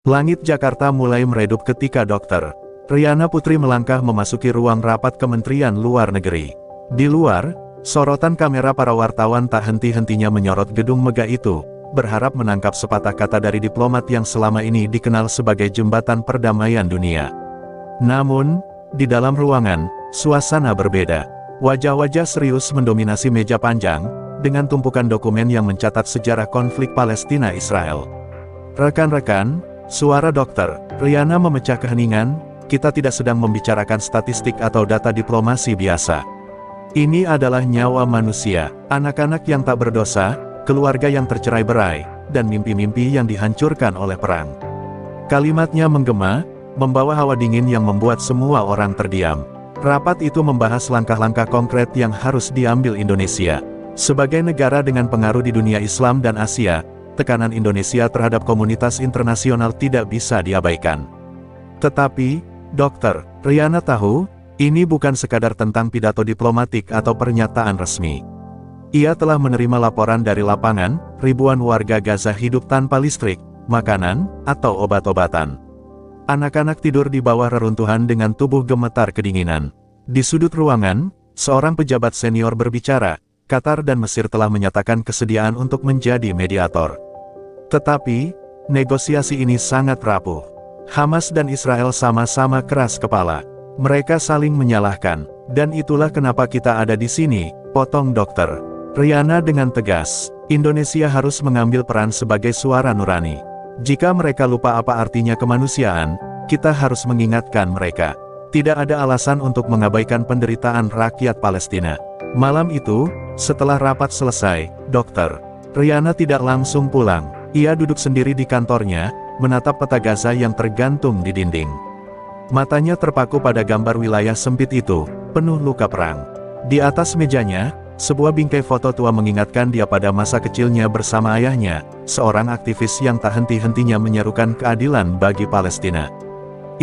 Langit Jakarta mulai meredup ketika Dr. Riana Putri melangkah memasuki ruang rapat Kementerian Luar Negeri. Di luar, sorotan kamera para wartawan tak henti-hentinya menyorot gedung megah itu, berharap menangkap sepatah kata dari diplomat yang selama ini dikenal sebagai jembatan perdamaian dunia. Namun, di dalam ruangan, suasana berbeda. Wajah-wajah serius mendominasi meja panjang, dengan tumpukan dokumen yang mencatat sejarah konflik Palestina-Israel. Rekan-rekan, suara Dr. Riana memecah keheningan, kita tidak sedang membicarakan statistik atau data diplomasi biasa. Ini adalah nyawa manusia, anak-anak yang tak berdosa, keluarga yang tercerai-berai, dan mimpi-mimpi yang dihancurkan oleh perang. Kalimatnya menggema, membawa hawa dingin yang membuat semua orang terdiam. Rapat itu membahas langkah-langkah konkret yang harus diambil Indonesia. Sebagai negara dengan pengaruh di dunia Islam dan Asia, tekanan Indonesia terhadap komunitas internasional tidak bisa diabaikan. Tetapi, Dr. Riana tahu, ini bukan sekadar tentang pidato diplomatik atau pernyataan resmi. Ia telah menerima laporan dari lapangan, ribuan warga Gaza hidup tanpa listrik, makanan, atau obat-obatan. Anak-anak tidur di bawah reruntuhan dengan tubuh gemetar kedinginan. Di sudut ruangan, seorang pejabat senior berbicara, Qatar dan Mesir telah menyatakan kesediaan untuk menjadi mediator. Tetapi, negosiasi ini sangat rapuh. Hamas dan Israel sama-sama keras kepala. Mereka saling menyalahkan, dan itulah kenapa kita ada di sini, potong Dr. Riana dengan tegas. Indonesia harus mengambil peran sebagai suara nurani. Jika mereka lupa apa artinya kemanusiaan, kita harus mengingatkan mereka. Tidak ada alasan untuk mengabaikan penderitaan rakyat Palestina. Malam itu, setelah rapat selesai, Dr. Riana tidak langsung pulang. Ia duduk sendiri di kantornya, menatap peta Gaza yang tergantung di dinding. Matanya terpaku pada gambar wilayah sempit itu, penuh luka perang. Di atas mejanya, sebuah bingkai foto tua mengingatkan dia pada masa kecilnya bersama ayahnya, seorang aktivis yang tak henti-hentinya menyerukan keadilan bagi Palestina.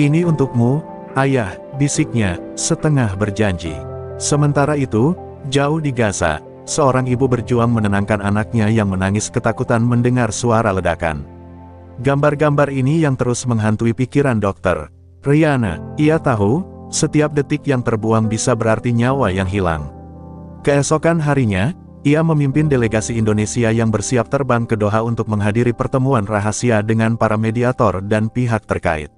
"Ini untukmu, ayah," bisiknya, setengah berjanji. Sementara itu, jauh di Gaza, seorang ibu berjuang menenangkan anaknya yang menangis ketakutan mendengar suara ledakan. Gambar-gambar ini yang terus menghantui pikiran Dr. Riana. Ia tahu, setiap detik yang terbuang bisa berarti nyawa yang hilang. Keesokan harinya, ia memimpin delegasi Indonesia yang bersiap terbang ke Doha untuk menghadiri pertemuan rahasia dengan para mediator dan pihak terkait.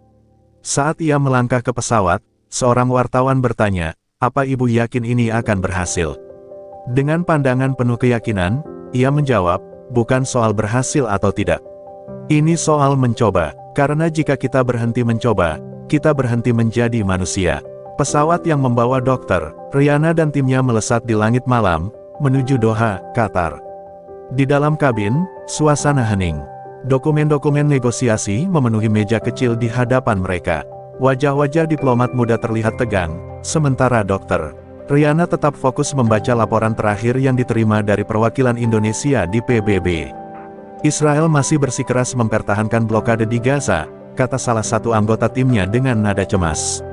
Saat ia melangkah ke pesawat, seorang wartawan bertanya, "Apa ibu yakin ini akan berhasil?" Dengan pandangan penuh keyakinan, ia menjawab, "Bukan soal berhasil atau tidak. Ini soal mencoba, karena jika kita berhenti mencoba, kita berhenti menjadi manusia." Pesawat yang membawa Dr. Riana dan timnya melesat di langit malam, menuju Doha, Qatar. Di dalam kabin, suasana hening. Dokumen-dokumen negosiasi memenuhi meja kecil di hadapan mereka. Wajah-wajah diplomat muda terlihat tegang, sementara Dr. Riana tetap fokus membaca laporan terakhir yang diterima dari perwakilan Indonesia di PBB. "Israel masih bersikeras mempertahankan blokade di Gaza," kata salah satu anggota timnya dengan nada cemas.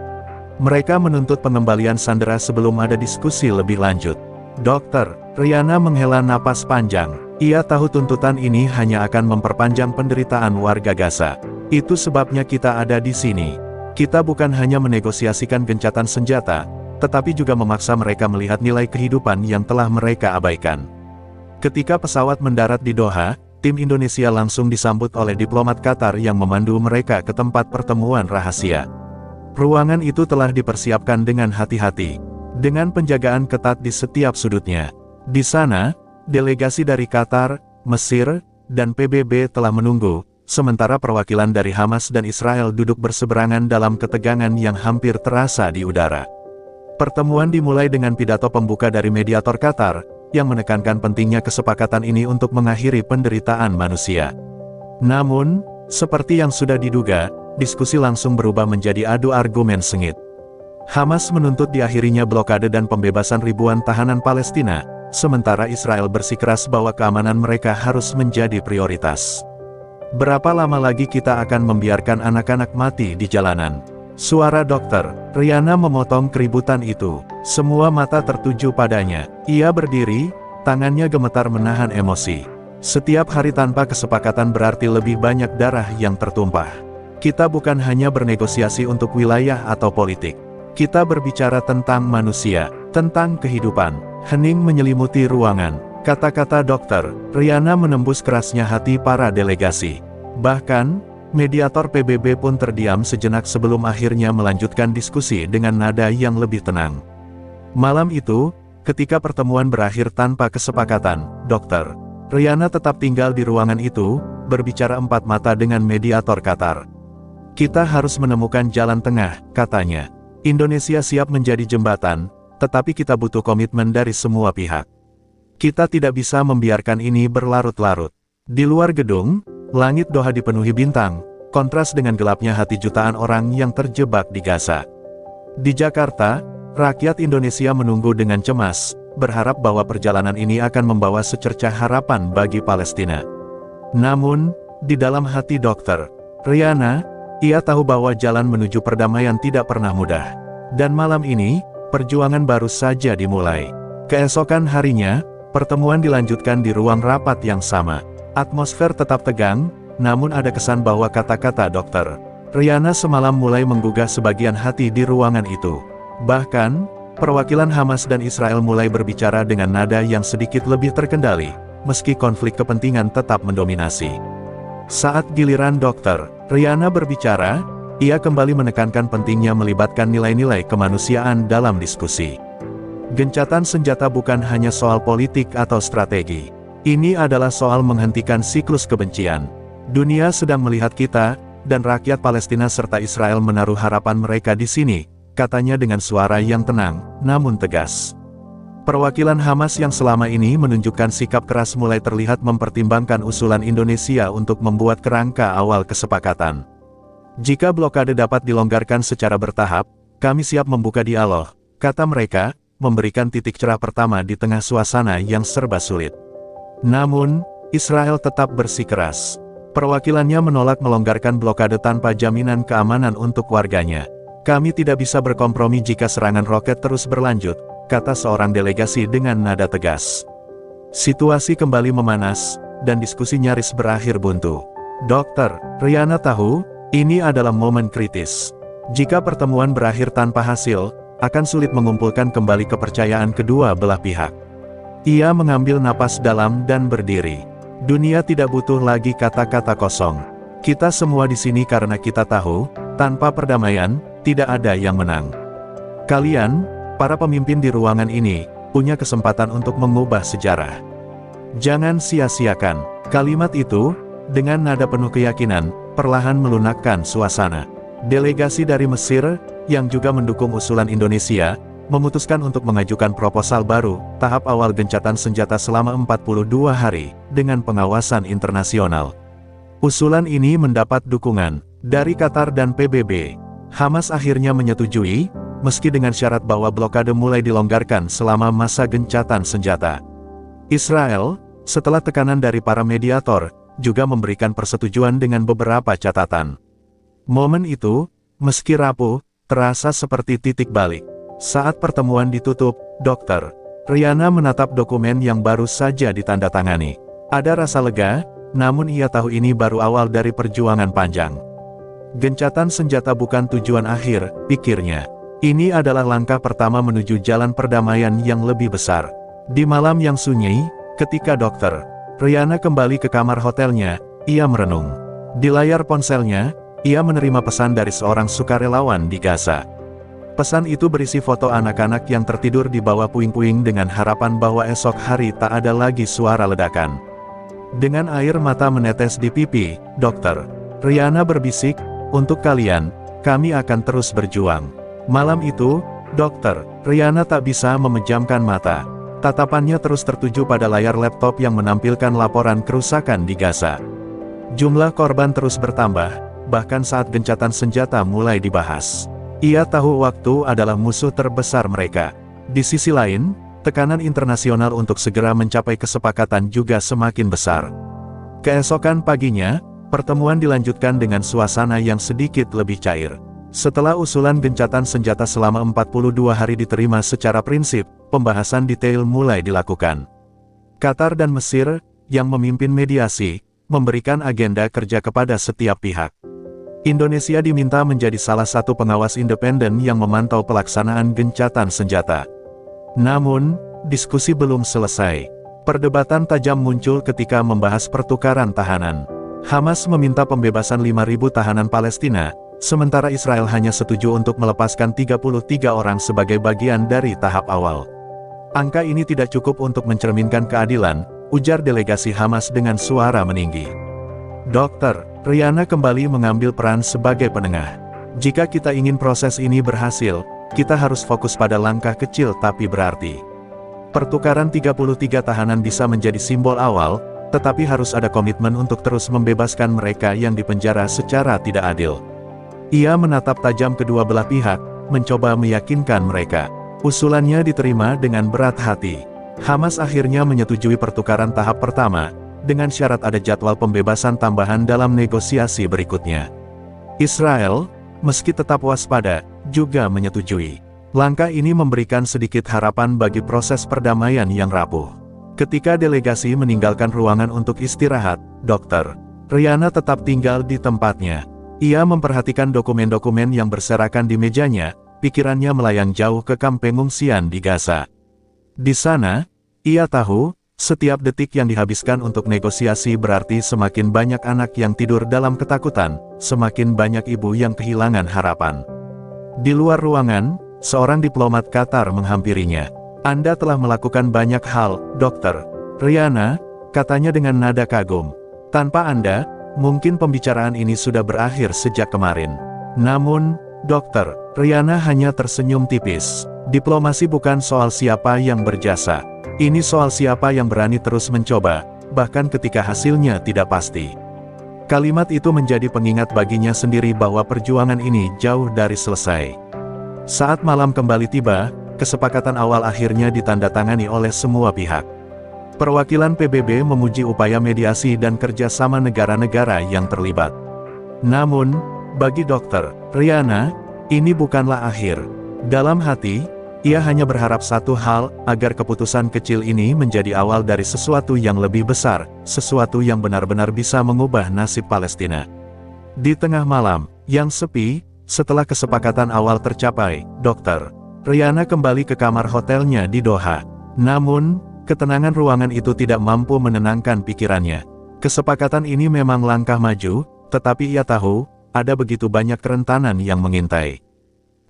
"Mereka menuntut pengembalian sandera sebelum ada diskusi lebih lanjut." Dr. Riana menghela napas panjang. Ia tahu tuntutan ini hanya akan memperpanjang penderitaan warga Gaza. "Itu sebabnya kita ada di sini. Kita bukan hanya menegosiasikan gencatan senjata, tetapi juga memaksa mereka melihat nilai kehidupan yang telah mereka abaikan." Ketika pesawat mendarat di Doha, tim Indonesia langsung disambut oleh diplomat Qatar yang memandu mereka ke tempat pertemuan rahasia. Ruangan itu telah dipersiapkan dengan hati-hati, dengan penjagaan ketat di setiap sudutnya. Di sana, delegasi dari Qatar, Mesir, dan PBB telah menunggu, sementara perwakilan dari Hamas dan Israel duduk berseberangan dalam ketegangan yang hampir terasa di udara. Pertemuan dimulai dengan pidato pembuka dari mediator Qatar, yang menekankan pentingnya kesepakatan ini untuk mengakhiri penderitaan manusia. Namun, seperti yang sudah diduga, diskusi langsung berubah menjadi adu argumen sengit. Hamas menuntut diakhirinya blokade dan pembebasan ribuan tahanan Palestina, sementara Israel bersikeras bahwa keamanan mereka harus menjadi prioritas. "Berapa lama lagi kita akan membiarkan anak-anak mati di jalanan?" Suara Dr. Riana memotong keributan itu. Semua mata tertuju padanya. Ia berdiri, tangannya gemetar menahan emosi. Setiap hari tanpa kesepakatan berarti lebih banyak darah yang tertumpah. Kita bukan hanya bernegosiasi untuk wilayah atau politik. Kita berbicara tentang manusia, tentang kehidupan. Hening menyelimuti ruangan. Kata-kata Dr. Riana menembus kerasnya hati para delegasi. Bahkan, mediator PBB pun terdiam sejenak sebelum akhirnya melanjutkan diskusi dengan nada yang lebih tenang. Malam itu, ketika pertemuan berakhir tanpa kesepakatan, Dr. Riana tetap tinggal di ruangan itu, berbicara empat mata dengan mediator Qatar. Kita harus menemukan jalan tengah, katanya. Indonesia siap menjadi jembatan, tetapi kita butuh komitmen dari semua pihak. Kita tidak bisa membiarkan ini berlarut-larut. Di luar gedung, langit Doha dipenuhi bintang, kontras dengan gelapnya hati jutaan orang yang terjebak di Gaza. Di Jakarta, rakyat Indonesia menunggu dengan cemas, berharap bahwa perjalanan ini akan membawa secercah harapan bagi Palestina. Namun, di dalam hati Dr. Riana, ia tahu bahwa jalan menuju perdamaian tidak pernah mudah. Dan malam ini, perjuangan baru saja dimulai. Keesokan harinya, pertemuan dilanjutkan di ruang rapat yang sama. Atmosfer tetap tegang, namun ada kesan bahwa kata-kata Dr. Riana semalam mulai menggugah sebagian hati di ruangan itu. Bahkan, perwakilan Hamas dan Israel mulai berbicara dengan nada yang sedikit lebih terkendali, meski konflik kepentingan tetap mendominasi. Saat giliran Dr. Riana berbicara, ia kembali menekankan pentingnya melibatkan nilai-nilai kemanusiaan dalam diskusi. Gencatan senjata bukan hanya soal politik atau strategi. Ini adalah soal menghentikan siklus kebencian. Dunia sedang melihat kita, dan rakyat Palestina serta Israel menaruh harapan mereka di sini, katanya dengan suara yang tenang, namun tegas. Perwakilan Hamas yang selama ini menunjukkan sikap keras mulai terlihat mempertimbangkan usulan Indonesia untuk membuat kerangka awal kesepakatan. Jika blokade dapat dilonggarkan secara bertahap, kami siap membuka dialog, kata mereka, memberikan titik cerah pertama di tengah suasana yang serba sulit. Namun, Israel tetap bersikeras. Perwakilannya menolak melonggarkan blokade tanpa jaminan keamanan untuk warganya. Kami tidak bisa berkompromi jika serangan roket terus berlanjut, kata seorang delegasi dengan nada tegas. Situasi kembali memanas, dan diskusi nyaris berakhir buntu. Dr. Riana tahu, ini adalah momen kritis. Jika pertemuan berakhir tanpa hasil, akan sulit mengumpulkan kembali kepercayaan kedua belah pihak. Ia mengambil napas dalam dan berdiri. Dunia tidak butuh lagi kata-kata kosong. Kita semua di sini karena kita tahu, tanpa perdamaian, tidak ada yang menang. Kalian, para pemimpin di ruangan ini, punya kesempatan untuk mengubah sejarah. Jangan sia-siakan. Kalimat itu, dengan nada penuh keyakinan, perlahan melunakkan suasana. Delegasi dari Mesir, yang juga mendukung usulan Indonesia, memutuskan untuk mengajukan proposal baru, tahap awal gencatan senjata selama 42 hari, dengan pengawasan internasional. Usulan ini mendapat dukungan dari Qatar dan PBB. Hamas akhirnya menyetujui, meski dengan syarat bahwa blokade mulai dilonggarkan selama masa gencatan senjata. Israel, setelah tekanan dari para mediator, juga memberikan persetujuan dengan beberapa catatan. Momen itu, meski rapuh, terasa seperti titik balik. Saat pertemuan ditutup, Dr. Riana menatap dokumen yang baru saja ditandatangani. Ada rasa lega, namun ia tahu ini baru awal dari perjuangan panjang. Gencatan senjata bukan tujuan akhir, pikirnya. Ini adalah langkah pertama menuju jalan perdamaian yang lebih besar. Di malam yang sunyi, ketika Dr. Riana kembali ke kamar hotelnya, ia merenung. Di layar ponselnya, ia menerima pesan dari seorang sukarelawan di Gaza. Pesan itu berisi foto anak-anak yang tertidur di bawah puing-puing dengan harapan bahwa esok hari tak ada lagi suara ledakan. Dengan air mata menetes di pipi, Dr. Riana berbisik, "Untuk kalian, kami akan terus berjuang." Malam itu, Dr. Riana tak bisa memejamkan mata. Tatapannya terus tertuju pada layar laptop yang menampilkan laporan kerusakan di Gaza. Jumlah korban terus bertambah, bahkan saat gencatan senjata mulai dibahas. Ia tahu waktu adalah musuh terbesar mereka. Di sisi lain, tekanan internasional untuk segera mencapai kesepakatan juga semakin besar. Keesokan paginya, pertemuan dilanjutkan dengan suasana yang sedikit lebih cair. Setelah usulan gencatan senjata selama 42 hari diterima secara prinsip, pembahasan detail mulai dilakukan. Qatar dan Mesir, yang memimpin mediasi, memberikan agenda kerja kepada setiap pihak. Indonesia diminta menjadi salah satu pengawas independen yang memantau pelaksanaan gencatan senjata. Namun, diskusi belum selesai. Perdebatan tajam muncul ketika membahas pertukaran tahanan. Hamas meminta pembebasan 5.000 tahanan Palestina, sementara Israel hanya setuju untuk melepaskan 33 orang sebagai bagian dari tahap awal. Angka ini tidak cukup untuk mencerminkan keadilan, ujar delegasi Hamas dengan suara meninggi. Dr. Riana kembali mengambil peran sebagai penengah. Jika kita ingin proses ini berhasil, kita harus fokus pada langkah kecil tapi berarti. Pertukaran 33 tahanan bisa menjadi simbol awal, tetapi harus ada komitmen untuk terus membebaskan mereka yang dipenjara secara tidak adil. Ia menatap tajam kedua belah pihak, mencoba meyakinkan mereka. Usulannya diterima dengan berat hati. Hamas akhirnya menyetujui pertukaran tahap pertama, dengan syarat ada jadwal pembebasan tambahan dalam negosiasi berikutnya. Israel, meski tetap waspada, juga menyetujui. Langkah ini memberikan sedikit harapan bagi proses perdamaian yang rapuh. Ketika delegasi meninggalkan ruangan untuk istirahat, Dr. Riana tetap tinggal di tempatnya. Ia memperhatikan dokumen-dokumen yang berserakan di mejanya, pikirannya melayang jauh ke kamp pengungsian di Gaza. Di sana, ia tahu, setiap detik yang dihabiskan untuk negosiasi berarti semakin banyak anak yang tidur dalam ketakutan, semakin banyak ibu yang kehilangan harapan. Di luar ruangan, seorang diplomat Qatar menghampirinya. Anda telah melakukan banyak hal, Dr. Riana, katanya dengan nada kagum. Tanpa Anda, mungkin pembicaraan ini sudah berakhir sejak kemarin. Namun, Dr. Riana hanya tersenyum tipis. Diplomasi bukan soal siapa yang berjasa. Ini soal siapa yang berani terus mencoba, bahkan ketika hasilnya tidak pasti. Kalimat itu menjadi pengingat baginya sendiri bahwa perjuangan ini jauh dari selesai. Saat malam kembali tiba, kesepakatan awal akhirnya ditandatangani oleh semua pihak. Perwakilan PBB memuji upaya mediasi dan kerjasama negara-negara yang terlibat. Namun, bagi Dr. Riana, ini bukanlah akhir. Dalam hati, ia hanya berharap satu hal, agar keputusan kecil ini menjadi awal dari sesuatu yang lebih besar, sesuatu yang benar-benar bisa mengubah nasib Palestina. Di tengah malam, yang sepi, setelah kesepakatan awal tercapai, Dr. Riana kembali ke kamar hotelnya di Doha. Namun, ketenangan ruangan itu tidak mampu menenangkan pikirannya. Kesepakatan ini memang langkah maju, tetapi ia tahu, ada begitu banyak kerentanan yang mengintai.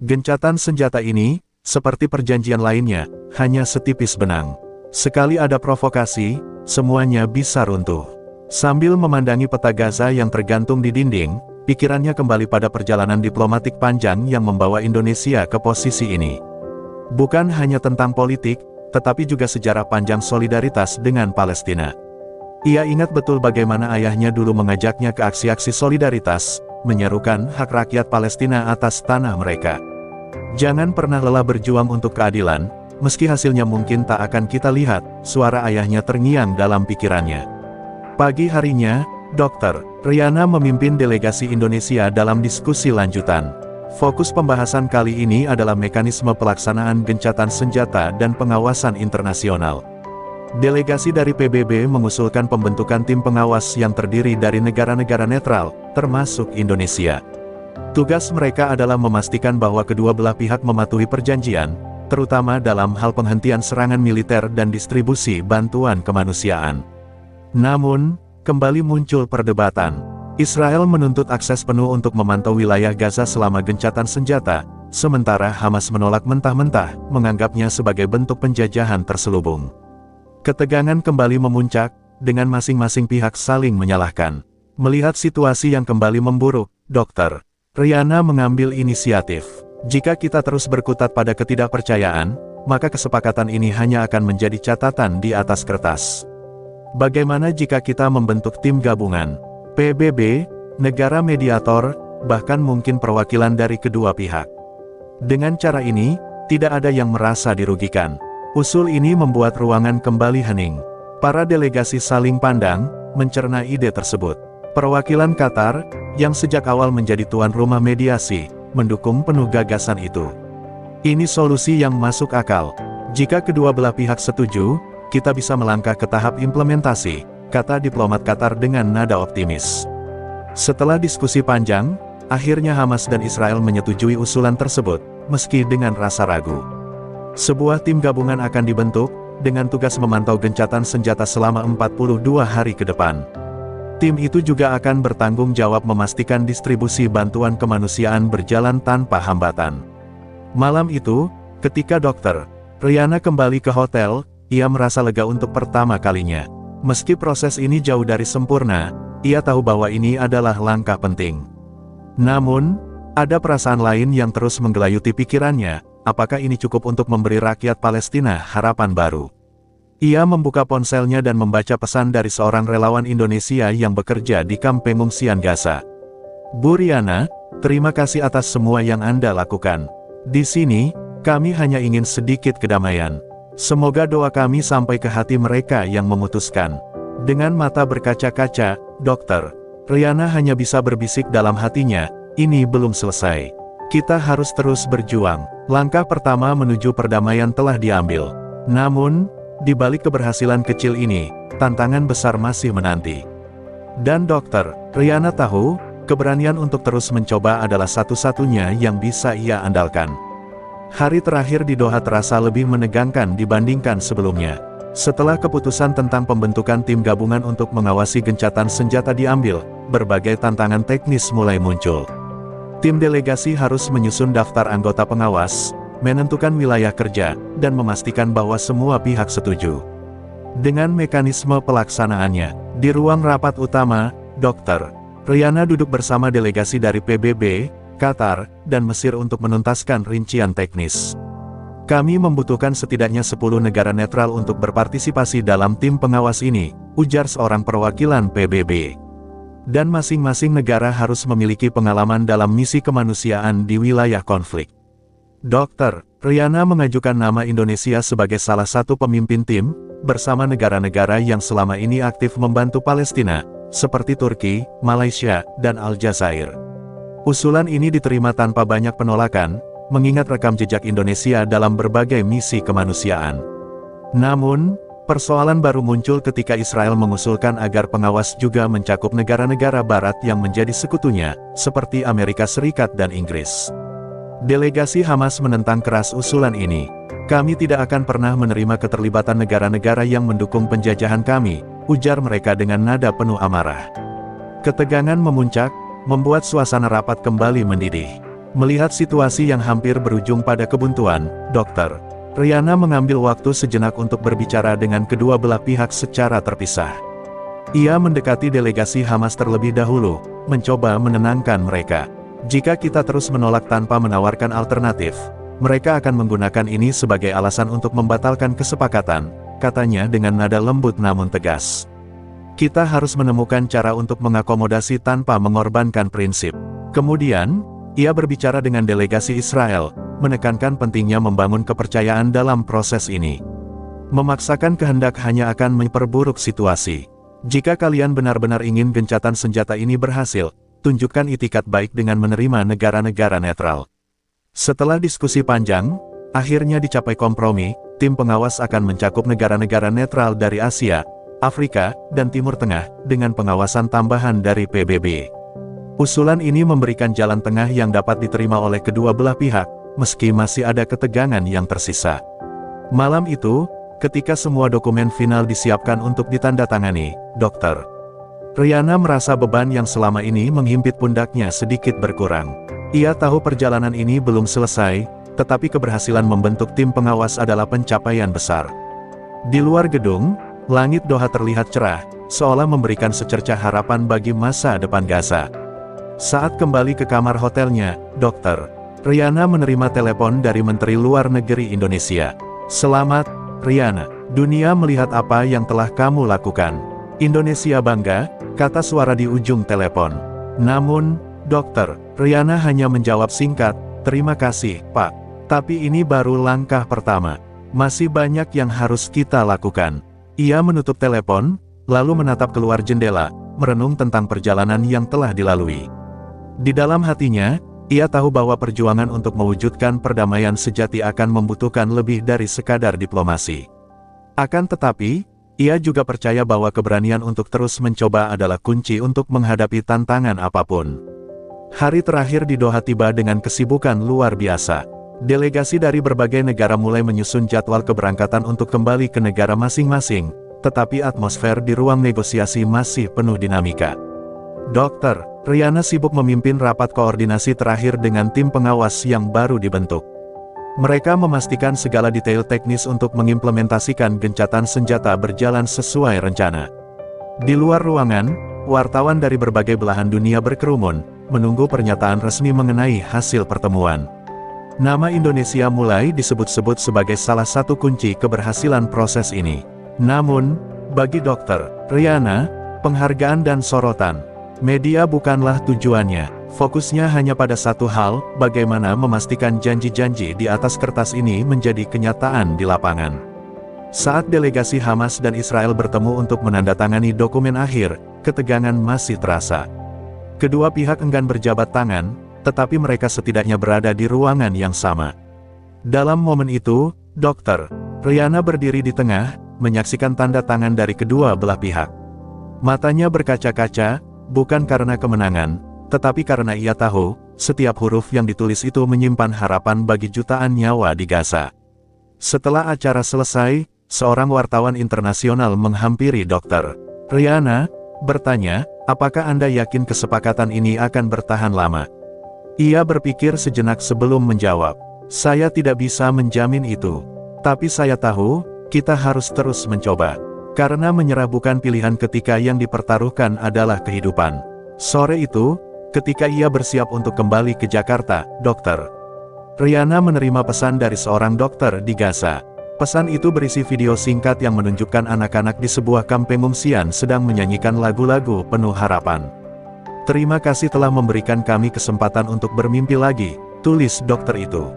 Gencatan senjata ini, seperti perjanjian lainnya, hanya setipis benang. Sekali ada provokasi, semuanya bisa runtuh. Sambil memandangi peta Gaza yang tergantung di dinding, pikirannya kembali pada perjalanan diplomatik panjang yang membawa Indonesia ke posisi ini. Bukan hanya tentang politik, tetapi juga sejarah panjang solidaritas dengan Palestina. Ia ingat betul bagaimana ayahnya dulu mengajaknya ke aksi-aksi solidaritas, menyerukan hak rakyat Palestina atas tanah mereka. Jangan pernah lelah berjuang untuk keadilan, meski hasilnya mungkin tak akan kita lihat, suara ayahnya terngiang dalam pikirannya. Pagi harinya, Dr. Riana memimpin delegasi Indonesia dalam diskusi lanjutan. Fokus pembahasan kali ini adalah mekanisme pelaksanaan gencatan senjata dan pengawasan internasional. Delegasi dari PBB mengusulkan pembentukan tim pengawas yang terdiri dari negara-negara netral, termasuk Indonesia. Tugas mereka adalah memastikan bahwa kedua belah pihak mematuhi perjanjian, terutama dalam hal penghentian serangan militer dan distribusi bantuan kemanusiaan. Namun, kembali muncul perdebatan. Israel menuntut akses penuh untuk memantau wilayah Gaza selama gencatan senjata, sementara Hamas menolak mentah-mentah, menganggapnya sebagai bentuk penjajahan terselubung. Ketegangan kembali memuncak, dengan masing-masing pihak saling menyalahkan. Melihat situasi yang kembali memburuk, Dr. Riana mengambil inisiatif. Jika kita terus berkutat pada ketidakpercayaan, maka kesepakatan ini hanya akan menjadi catatan di atas kertas. Bagaimana jika kita membentuk tim gabungan? PBB, negara mediator, bahkan mungkin perwakilan dari kedua pihak. Dengan cara ini, tidak ada yang merasa dirugikan. Usul ini membuat ruangan kembali hening. Para delegasi saling pandang, mencerna ide tersebut. Perwakilan Qatar, yang sejak awal menjadi tuan rumah mediasi, mendukung penuh gagasan itu. Ini solusi yang masuk akal. Jika kedua belah pihak setuju, kita bisa melangkah ke tahap implementasi, kata diplomat Qatar dengan nada optimis. Setelah diskusi panjang, Akhirnya Hamas dan Israel menyetujui usulan tersebut, meski dengan rasa ragu. Sebuah tim gabungan akan dibentuk, dengan tugas memantau gencatan senjata selama 42 hari ke depan. Tim itu juga akan bertanggung jawab memastikan distribusi bantuan kemanusiaan berjalan tanpa hambatan. Malam itu, ketika Dr. Rihanna kembali ke hotel, ia merasa lega untuk pertama kalinya. Meski proses ini jauh dari sempurna, ia tahu bahwa ini adalah langkah penting. Namun, ada perasaan lain yang terus menggelayuti pikirannya, apakah ini cukup untuk memberi rakyat Palestina harapan baru? Ia membuka ponselnya dan membaca pesan dari seorang relawan Indonesia yang bekerja di kamp pengungsian Gaza. Bu Rihanna, terima kasih atas semua yang Anda lakukan. Di sini, kami hanya ingin sedikit kedamaian. Semoga doa kami sampai ke hati mereka yang memutuskan. Dengan mata berkaca-kaca, Dr. Rihanna hanya bisa berbisik dalam hatinya, ini belum selesai. Kita harus terus berjuang. Langkah pertama menuju perdamaian telah diambil. Namun, di balik keberhasilan kecil ini, tantangan besar masih menanti. Dan Dr. Rihanna tahu, keberanian untuk terus mencoba adalah satu-satunya yang bisa ia andalkan. Hari terakhir di Doha terasa lebih menegangkan dibandingkan sebelumnya. Setelah keputusan tentang pembentukan tim gabungan untuk mengawasi gencatan senjata diambil, berbagai tantangan teknis mulai muncul. Tim delegasi harus menyusun daftar anggota pengawas, menentukan wilayah kerja, dan memastikan bahwa semua pihak setuju. Dengan mekanisme pelaksanaannya, di ruang rapat utama, Dr. Rihanna duduk bersama delegasi dari PBB, Qatar, dan Mesir untuk menuntaskan rincian teknis. Kami membutuhkan setidaknya 10 negara netral untuk berpartisipasi dalam tim pengawas ini, ujar seorang perwakilan PBB. Dan masing-masing negara harus memiliki pengalaman dalam misi kemanusiaan di wilayah konflik. Dr. Rihanna mengajukan nama Indonesia sebagai salah satu pemimpin tim, bersama negara-negara yang selama ini aktif membantu Palestina, seperti Turki, Malaysia, dan Aljazair. Usulan ini diterima tanpa banyak penolakan, mengingat rekam jejak Indonesia dalam berbagai misi kemanusiaan. Namun, persoalan baru muncul ketika Israel mengusulkan agar pengawas juga mencakup negara-negara barat yang menjadi sekutunya, seperti Amerika Serikat dan Inggris. Delegasi Hamas menentang keras usulan ini. Kami tidak akan pernah menerima keterlibatan negara-negara yang mendukung penjajahan kami, ujar mereka dengan nada penuh amarah. Ketegangan memuncak, membuat suasana rapat kembali mendidih. Melihat situasi yang hampir berujung pada kebuntuan, Dr. Rihanna mengambil waktu sejenak untuk berbicara dengan kedua belah pihak secara terpisah. Ia mendekati delegasi Hamas terlebih dahulu, mencoba menenangkan mereka. Jika kita terus menolak tanpa menawarkan alternatif, mereka akan menggunakan ini sebagai alasan untuk membatalkan kesepakatan, katanya dengan nada lembut namun tegas. Kita harus menemukan cara untuk mengakomodasi tanpa mengorbankan prinsip. Kemudian, ia berbicara dengan delegasi Israel, menekankan pentingnya membangun kepercayaan dalam proses ini. Memaksakan kehendak hanya akan memperburuk situasi. Jika kalian benar-benar ingin gencatan senjata ini berhasil, tunjukkan itikat baik dengan menerima negara-negara netral. Setelah diskusi panjang, akhirnya dicapai kompromi, tim pengawas akan mencakup negara-negara netral dari Asia, Afrika, dan Timur Tengah, dengan pengawasan tambahan dari PBB. Usulan ini memberikan jalan tengah yang dapat diterima oleh kedua belah pihak, meski masih ada ketegangan yang tersisa. Malam itu, ketika semua dokumen final disiapkan untuk ditandatangani, Dr. Rihanna merasa beban yang selama ini menghimpit pundaknya sedikit berkurang. Ia tahu perjalanan ini belum selesai, tetapi keberhasilan membentuk tim pengawas adalah pencapaian besar. Di luar gedung, langit Doha terlihat cerah, seolah memberikan secercah harapan bagi masa depan Gaza. Saat kembali ke kamar hotelnya, Dr. Rihanna menerima telepon dari Menteri Luar Negeri Indonesia. Selamat, Rihanna. Dunia melihat apa yang telah kamu lakukan. Indonesia bangga, kata suara di ujung telepon. Namun, Dr. Rihanna hanya menjawab singkat, terima kasih, Pak. Tapi ini baru langkah pertama. Masih banyak yang harus kita lakukan. Ia menutup telepon, lalu menatap keluar jendela, merenung tentang perjalanan yang telah dilalui. Di dalam hatinya, ia tahu bahwa perjuangan untuk mewujudkan perdamaian sejati akan membutuhkan lebih dari sekadar diplomasi. Akan tetapi, ia juga percaya bahwa keberanian untuk terus mencoba adalah kunci untuk menghadapi tantangan apapun. Hari terakhir di Doha tiba dengan kesibukan luar biasa. Delegasi dari berbagai negara mulai menyusun jadwal keberangkatan untuk kembali ke negara masing-masing, tetapi atmosfer di ruang negosiasi masih penuh dinamika. Dr. Riana sibuk memimpin rapat koordinasi terakhir dengan tim pengawas yang baru dibentuk. Mereka memastikan segala detail teknis untuk mengimplementasikan gencatan senjata berjalan sesuai rencana. Di luar ruangan, wartawan dari berbagai belahan dunia berkerumun, menunggu pernyataan resmi mengenai hasil pertemuan. Nama Indonesia mulai disebut-sebut sebagai salah satu kunci keberhasilan proses ini. Namun, bagi Dr. Riana, penghargaan dan sorotan media bukanlah tujuannya. Fokusnya hanya pada satu hal, bagaimana memastikan janji-janji di atas kertas ini menjadi kenyataan di lapangan. Saat delegasi Hamas dan Israel bertemu untuk menandatangani dokumen akhir, ketegangan masih terasa. Kedua pihak enggan berjabat tangan, tetapi mereka setidaknya berada di ruangan yang sama. Dalam momen itu, Dr. Riana berdiri di tengah, menyaksikan tanda tangan dari kedua belah pihak. Matanya berkaca-kaca, bukan karena kemenangan, tetapi karena ia tahu, setiap huruf yang ditulis itu menyimpan harapan bagi jutaan nyawa di Gaza. Setelah acara selesai, seorang wartawan internasional menghampiri Dr. Riana, bertanya, apakah Anda yakin kesepakatan ini akan bertahan lama? Ia berpikir sejenak sebelum menjawab. Saya tidak bisa menjamin itu. Tapi saya tahu, kita harus terus mencoba. Karena menyerah bukan pilihan ketika yang dipertaruhkan adalah kehidupan. Sore itu, ketika ia bersiap untuk kembali ke Jakarta, Dr. Riana menerima pesan dari seorang dokter di Gaza. Pesan itu berisi video singkat yang menunjukkan anak-anak di sebuah kamp pengungsian sedang menyanyikan lagu-lagu penuh harapan. Terima kasih telah memberikan kami kesempatan untuk bermimpi lagi, tulis dokter itu.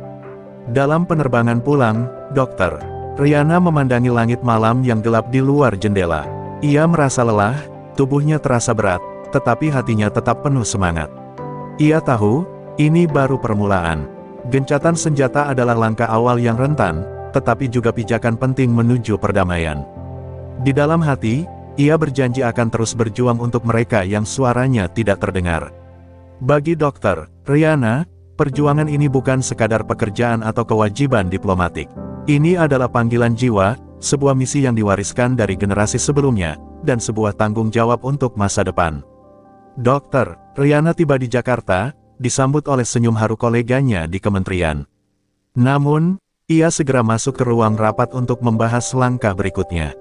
Dalam penerbangan pulang, Dr. Riana memandangi langit malam yang gelap di luar jendela. Ia merasa lelah, tubuhnya terasa berat, tetapi hatinya tetap penuh semangat. Ia tahu, ini baru permulaan. Gencatan senjata adalah langkah awal yang rentan, tetapi juga pijakan penting menuju perdamaian. Di dalam hati, ia berjanji akan terus berjuang untuk mereka yang suaranya tidak terdengar. Bagi Dr. Riana, perjuangan ini bukan sekadar pekerjaan atau kewajiban diplomatik. Ini adalah panggilan jiwa, sebuah misi yang diwariskan dari generasi sebelumnya, dan sebuah tanggung jawab untuk masa depan. Dr. Riana tiba di Jakarta, disambut oleh senyum haru koleganya di kementerian. Namun, ia segera masuk ke ruang rapat untuk membahas langkah berikutnya.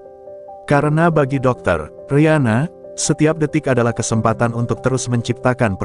Karena bagi Dr. Riana, setiap detik adalah kesempatan untuk terus menciptakan